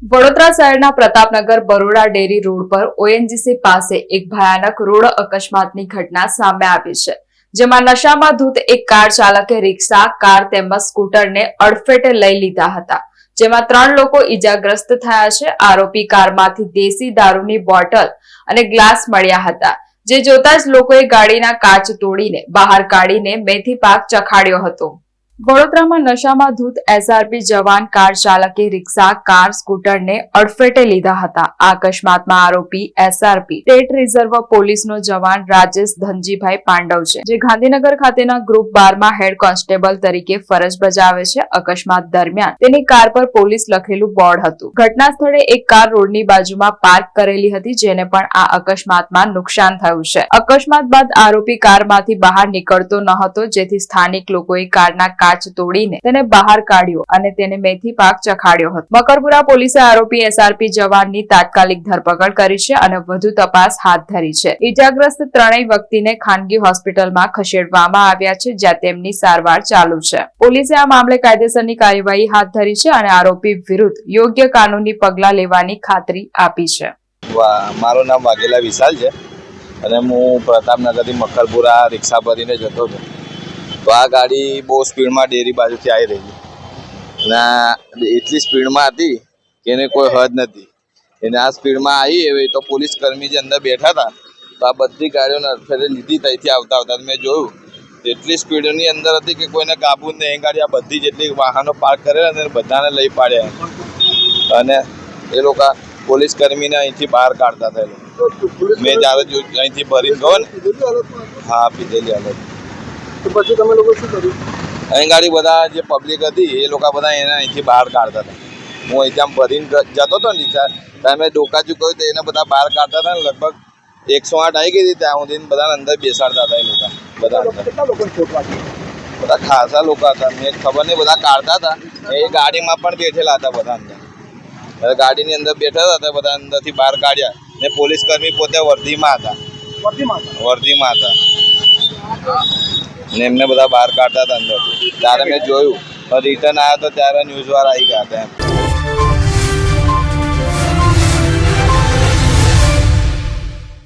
વડોદરા શહેરના Pratapnagar Baroda dairy road પર ONGC પાસે એક ભયાનક રોડ અકસ્માતની ઘટના સામે આવી છે, જેમાં નશામાં ધૂત એક કાર ચાલકે રિક્ષા, કાર તેમજ સ્કૂટરને અડફેટે લઈ લીધા હતા, જેમાં 3 લોકો ઈજાગ્રસ્ત થયા છે। આરોપી કારમાંથી દેશી દારૂની બોટલ અને ગ્લાસ મળ્યા હતા, જે જોતા જ લોકોએ ગાડીના કાચ તોડીને બહાર કાઢીને મેથી પાક ચખાડ્યો હતો। વડોદરામાં નશામાં ધૂત એસઆરપી જવાન કાર ચાલકે રિક્ષા, કાર, સ્કૂટરને અડફેટે લીધા હતા। આ અકસ્માતમાં આરોપી એસઆરપી સ્ટેટ રિઝર્વ પોલીસનો જવાન રાજેશ ધનજીભાઈ પાંડવ છે, જે ગાંધીનગર ખાતેના ગ્રુપ 12માં હેડ કોન્સ્ટેબલ તરીકે ફરજ બજાવે છે। અકસ્માત દરમિયાન તેની કાર પર પોલીસ લખેલું બોર્ડ હતું। ઘટના સ્થળે એક કાર રોડની બાજુમાં પાર્ક કરેલી હતી, જેને પણ આ અકસ્માતમાં નુકસાન થયું છે। અકસ્માત બાદ આરોપી કારમાંથી બહાર નીકળતો ન હતો, જેથી સ્થાનિક લોકોએ કારના કાચ તોડીને તેને બહાર કાઢ્યો અને તેને મેથી પાક ચખાડ્યો હતો। મકરપુરા પોલીસે આરોપી એસઆરપી જવાનની તાત્કાલિક ધરપકડ કરી છે અને વધુ તપાસ હાથ ધરી છે। ઈજાગ્રસ્ત 3 વ્યક્તિને ખાનગી હોસ્પિટલમાં ખસેડવામાં આવ્યા છે, જ્યાં તેમની સારવાર ચાલુ છે। પોલીસે આ મામલે કાયદેસરની કાર્યવાહી હાથ ધરી છે અને આરોપી વિરુદ્ધ યોગ્ય કાનૂની પગલાં લેવાની ખાતરી આપી છે। મારું નામ વાઘેલા વિશાલ છે અને હું પ્રતાપનગરથી મકરપુરા રિક્ષા ભરીને જતો હતો, તો આ ગાડી બહુ સ્પીડમાં ડેરી બાજુથી આવી રહી અને એટલી સ્પીડમાં હતી કે એને કોઈ હદ નથી। એને આ સ્પીડમાં આવી એવી તો પોલીસ કર્મી જે અંદર બેઠા હતા, તો આ બધી ગાડીઓને અડફેટે લીધી, ત્યાંથી આવતા મેં જોયું એટલી સ્પીડની અંદર હતી કે કોઈને કાબુ જ નહીં। એ ગાડી આ બધી જેટલી વાહનો પાર્ક કરેલા ને બધાને લઈ પાડ્યા અને એ લોકો પોલીસ કર્મીને અહીંથી બહાર કાઢતા થયેલો। મેં જ્યારે અહીંથી ભરી ગયો ને, હા, પીધેલી હાલત। પછી તમે લોકો શું કર્યું? અહીં ગાડી બધા જે પબ્લિક હતી એ લોકો બધા એને અહીંથી બહાર કાઢતા હતા। હું અહીંથી આમ ભરીને જતો હતો ને રિક્ષા, ત્યાં મેં ડોકા ચૂક્યું તો એને બધા બહાર કાઢતા હતા ને લગભગ 108 આવી ગઈ હતી, ત્યાં સુધી બધાને અંદર બેસાડતા હતા એ લોકો બધા। કેટલા લોકોને ખોટ વાગી? બધા ખાસા લોકો હતા, મેં ખબર નહીં, બધા કાઢતા હતા। એ ગાડીમાં પણ બેઠેલા હતા બધા અંદર, ગાડીની અંદર બેઠા હતા, બધા અંદરથી બહાર કાઢ્યા ને પોલીસ કર્મી પોતે વર્ધીમાં હતા ને એમને બધા બહાર કાઢતા હતા અંદર। ત્યારે મેં જોયું, રિટર્ન આવ્યા તો ત્યારે ન્યૂઝ વાળા આવી ગયા હતા।